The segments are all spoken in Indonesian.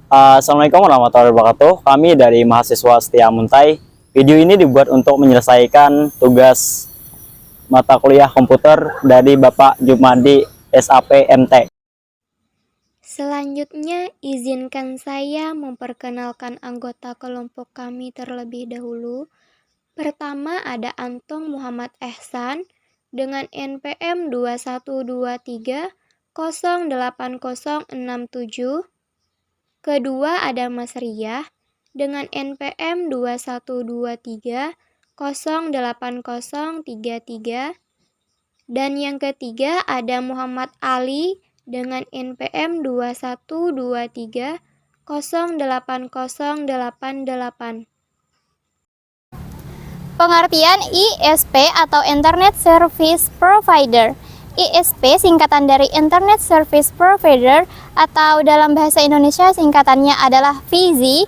Assalamualaikum warahmatullahi wabarakatuh. Kami dari mahasiswa Setia Muntai. Video ini dibuat untuk menyelesaikan tugas mata kuliah komputer dari Bapak Jumadi SAP MT. Selanjutnya, izinkan saya memperkenalkan anggota kelompok kami terlebih dahulu. Pertama ada Antong Muhammad Ehsan dengan NPM 2123080067. Kedua ada Mas Riyah dengan NPM 2123080033. Dan yang ketiga ada Muhammad Ali dengan NPM 2123080088. Pengertian ISP atau Internet Service Provider. ISP singkatan dari Internet Service Provider atau dalam bahasa Indonesia singkatannya adalah VZ.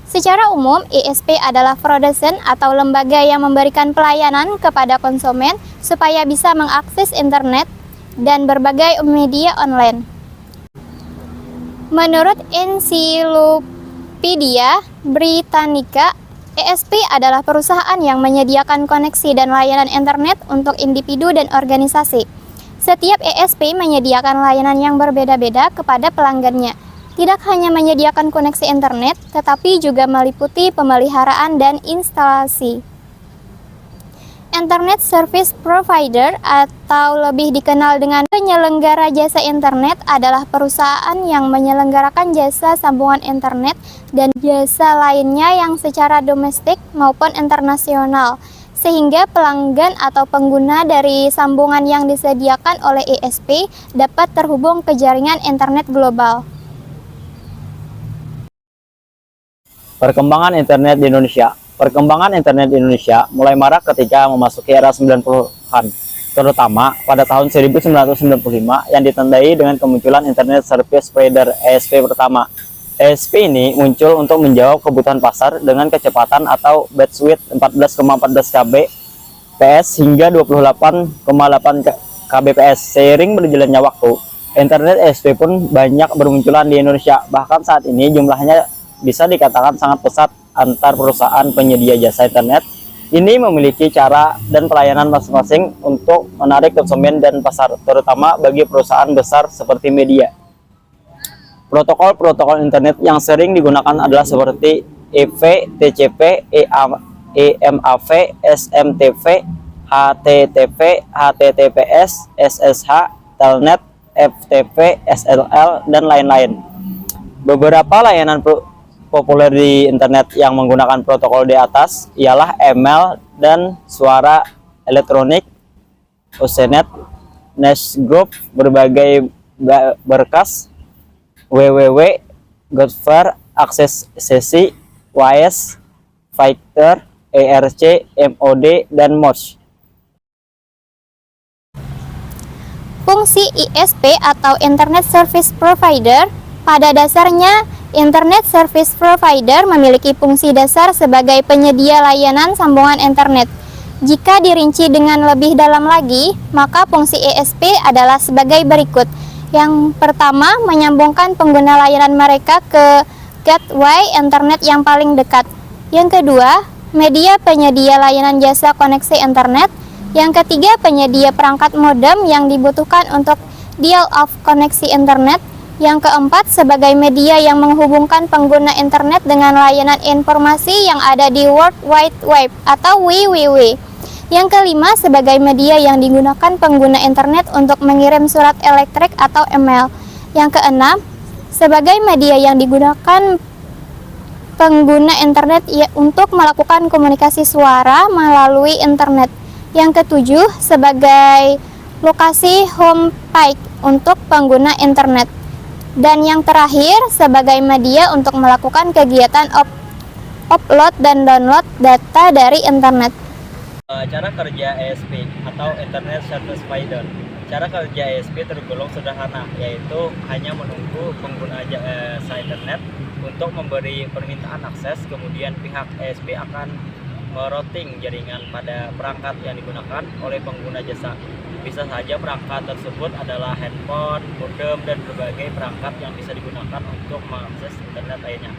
Secara umum, ISP adalah produsen atau lembaga yang memberikan pelayanan kepada konsumen supaya bisa mengakses internet dan berbagai media online. Menurut Encyclopedia Britannica, ISP adalah perusahaan yang menyediakan koneksi dan layanan internet untuk individu dan organisasi. Setiap ISP menyediakan layanan yang berbeda-beda kepada pelanggannya. Tidak hanya menyediakan koneksi internet, tetapi juga meliputi pemeliharaan dan instalasi. Internet Service Provider atau lebih dikenal dengan penyelenggara jasa internet adalah perusahaan yang menyelenggarakan jasa sambungan internet dan jasa lainnya yang secara domestik maupun internasional, sehingga pelanggan atau pengguna dari sambungan yang disediakan oleh ISP dapat terhubung ke jaringan internet global. Perkembangan internet di Indonesia. Perkembangan internet di Indonesia mulai marak ketika memasuki era 90-an, terutama pada tahun 1995 yang ditandai dengan kemunculan Internet Service Provider (ESP) pertama. ESP ini muncul untuk menjawab kebutuhan pasar dengan kecepatan atau bandwidth 14,14 kbps hingga 28,8 kbps. Seiring berjalannya waktu, internet ESP pun banyak bermunculan di Indonesia. Bahkan saat ini jumlahnya bisa dikatakan sangat pesat antar perusahaan penyedia jasa internet. Ini memiliki cara dan pelayanan masing-masing untuk menarik konsumen dan pasar, terutama bagi perusahaan besar seperti media. Protokol-protokol internet yang sering digunakan adalah seperti EV, TCP, EMAV, SMTV, HTTP, HTTPS, SSH, Telnet, FTP, SLL, dan lain-lain. Beberapa layanan populer di internet yang menggunakan protokol di atas ialah email dan suara elektronik, Usenet, Newsgroup, berbagai berkas, www, Godfrey, akses sesi, WAS, Fighter, ERC, MOD, dan MODS. Fungsi ISP atau Internet Service Provider, pada dasarnya Internet Service Provider memiliki fungsi dasar sebagai penyedia layanan sambungan internet. Jika dirinci dengan lebih dalam lagi, maka fungsi ISP adalah sebagai berikut. Yang pertama, menyambungkan pengguna layanan mereka ke gateway internet yang paling dekat. Yang kedua, media penyedia layanan jasa koneksi internet. Yang ketiga, penyedia perangkat modem yang dibutuhkan untuk dial-up koneksi internet. Yang keempat, sebagai media yang menghubungkan pengguna internet dengan layanan informasi yang ada di World Wide Web atau WWW. Yang kelima, sebagai media yang digunakan pengguna internet untuk mengirim surat elektrik atau email. Yang keenam, sebagai media yang digunakan pengguna internet untuk melakukan komunikasi suara melalui internet. Yang ketujuh, sebagai lokasi home page untuk pengguna internet. Dan yang terakhir, sebagai media untuk melakukan kegiatan upload dan download data dari internet. Cara kerja ESP atau Internet Service Provider. Cara kerja ESP tergolong sederhana, yaitu hanya menunggu pengguna jasa internet untuk memberi permintaan akses, kemudian pihak ESP akan merouting jaringan pada perangkat yang digunakan oleh pengguna jasa. Bisa saja perangkat tersebut adalah handphone, modem, dan berbagai perangkat yang bisa digunakan untuk mengakses internet lainnya.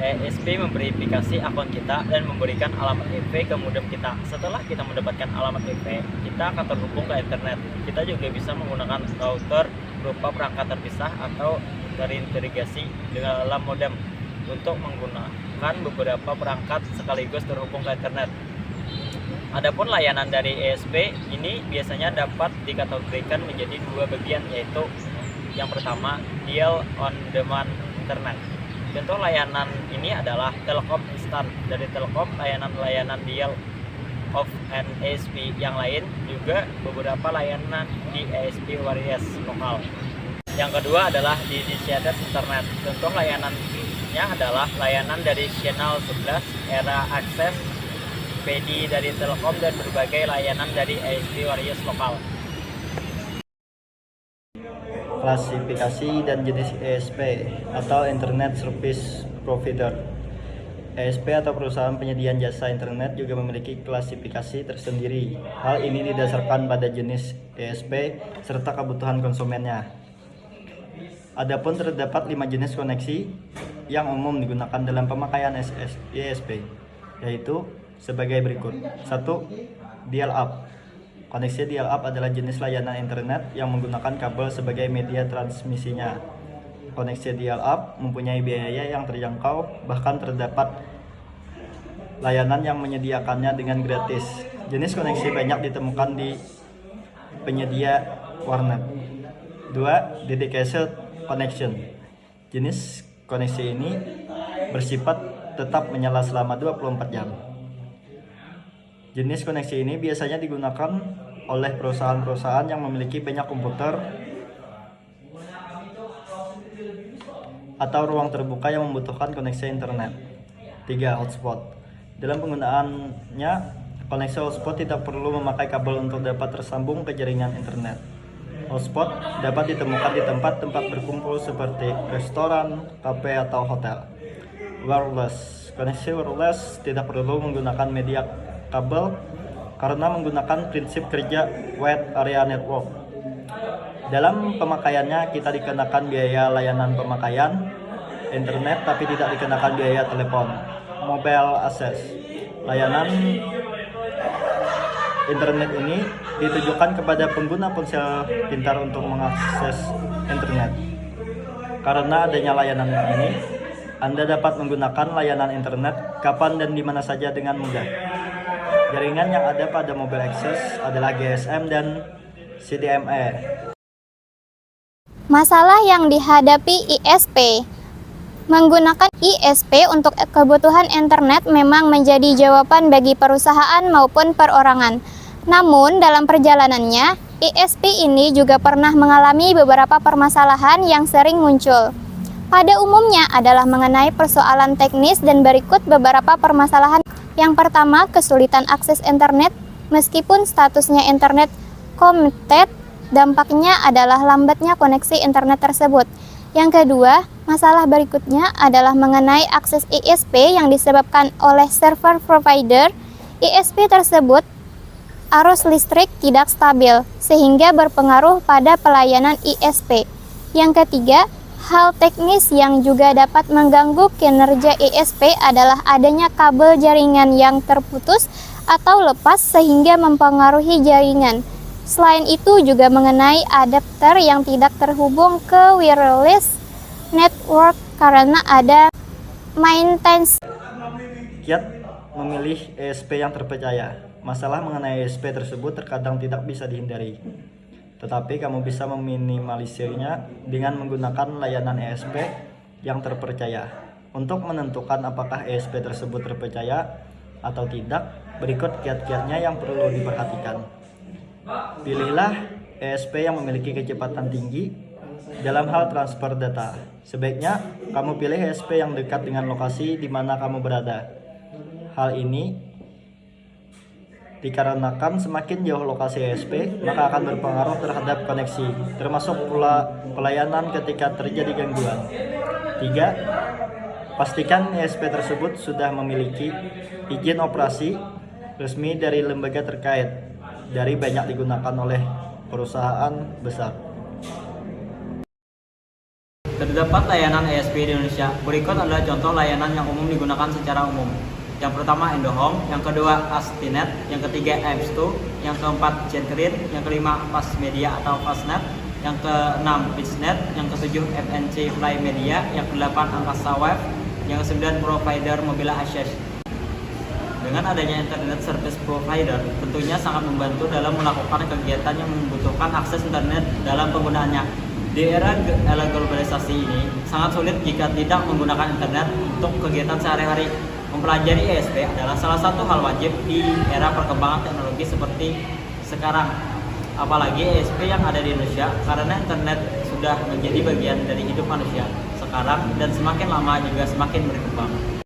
ESP memverifikasi akun kita dan memberikan alamat IP ke modem kita. Setelah kita mendapatkan alamat IP, kita akan terhubung ke internet. Kita juga bisa menggunakan router berupa perangkat terpisah atau terintegrasi dalam modem untuk menggunakan beberapa perangkat sekaligus terhubung ke internet. Adapun layanan dari ESP ini biasanya dapat dikategorikan menjadi dua bagian, yaitu yang pertama, dial on demand internet. Contoh layanan ini adalah Telkom Instan dari Telkom, layanan dial of an ESP yang lain, juga beberapa layanan di ESP Warriors lokal. Yang kedua adalah dedicated internet. Contoh layanannya adalah layanan dari Channel 11, Era Access, PD dari Telkom, dan berbagai layanan dari ESP Warriors lokal. Klasifikasi dan jenis ESP atau Internet Service Provider. ESP atau perusahaan penyediaan jasa internet juga memiliki klasifikasi tersendiri. Hal ini didasarkan pada jenis ESP serta kebutuhan konsumennya. Adapun terdapat 5 jenis koneksi yang umum digunakan dalam pemakaian ESP, yaitu sebagai berikut. 1. Dial-up. Koneksi dial-up adalah jenis layanan internet yang menggunakan kabel sebagai media transmisinya. Koneksi dial-up mempunyai biaya yang terjangkau, bahkan terdapat layanan yang menyediakannya dengan gratis. Jenis koneksi banyak ditemukan di penyedia warnet. 2. Dedicated connection. Jenis koneksi ini bersifat tetap menyala selama 24 jam. Jenis koneksi ini biasanya digunakan oleh perusahaan-perusahaan yang memiliki banyak komputer atau ruang terbuka yang membutuhkan koneksi internet. 3. Hotspot. Dalam penggunaannya, koneksi hotspot tidak perlu memakai kabel untuk dapat tersambung ke jaringan internet. Hotspot dapat ditemukan di tempat-tempat berkumpul seperti restoran, kafe, atau hotel. Wireless. Koneksi wireless tidak perlu menggunakan media kabel karena menggunakan prinsip kerja Wide Area Network. Dalam pemakaiannya kita dikenakan biaya layanan pemakaian internet tapi tidak dikenakan biaya telepon. Mobile access. Layanan internet ini ditujukan kepada pengguna ponsel pintar untuk mengakses internet. Karena adanya layanan ini, Anda dapat menggunakan layanan internet kapan dan di mana saja dengan mudah. Jaringan yang ada pada mobile access adalah GSM dan CDMA. Masalah yang dihadapi ISP. Menggunakan ISP untuk kebutuhan internet memang menjadi jawaban bagi perusahaan maupun perorangan. Namun, dalam perjalanannya, ISP ini juga pernah mengalami beberapa permasalahan yang sering muncul. Pada umumnya adalah mengenai persoalan teknis dan berikut beberapa permasalahan. Yang pertama, kesulitan akses internet. Meskipun statusnya internet committed, dampaknya adalah lambatnya koneksi internet tersebut. Yang kedua, masalah berikutnya adalah mengenai akses ISP yang disebabkan oleh server provider. ISP tersebut arus listrik tidak stabil, sehingga berpengaruh pada pelayanan ISP. Yang ketiga, hal teknis yang juga dapat mengganggu kinerja ISP adalah adanya kabel jaringan yang terputus atau lepas sehingga mempengaruhi jaringan. Selain itu juga mengenai adapter yang tidak terhubung ke wireless network karena ada maintenance. Kiat memilih ESP yang terpercaya. Masalah mengenai ESP tersebut terkadang tidak bisa dihindari. Tetapi kamu bisa meminimalisirnya dengan menggunakan layanan ESP yang terpercaya. Untuk menentukan apakah ESP tersebut terpercaya atau tidak, berikut kiat-kiatnya yang perlu diperhatikan. Pilihlah ESP yang memiliki kecepatan tinggi dalam hal transfer data. Sebaiknya kamu pilih ESP yang dekat dengan lokasi di mana kamu berada. Hal ini Dikarenakan semakin jauh lokasi ESP, maka akan berpengaruh terhadap koneksi, termasuk pula pelayanan ketika terjadi gangguan. 3. Pastikan ESP tersebut sudah memiliki izin operasi resmi dari lembaga terkait dari banyak digunakan oleh perusahaan besar. Terdapat layanan ESP di Indonesia. Berikut adalah contoh layanan yang umum digunakan secara umum. Yang pertama Indohome, yang kedua Astinet, yang ketiga AMS2, yang keempat Gentrin, yang kelima Fastmedia atau Fastnet, yang keenam Biznet, yang ketujuh FNC Fly Media, yang kedelapan Angkasa Web, yang kesembilan provider Mobile Access. Dengan adanya Internet Service Provider, tentunya sangat membantu dalam melakukan kegiatan yang membutuhkan akses internet dalam penggunaannya. Di era globalisasi ini, sangat sulit jika tidak menggunakan internet untuk kegiatan sehari-hari. Mempelajari ESP adalah salah satu hal wajib di era perkembangan teknologi seperti sekarang. Apalagi ESP yang ada di Indonesia, karena internet sudah menjadi bagian dari hidup manusia sekarang dan semakin lama juga semakin berkembang.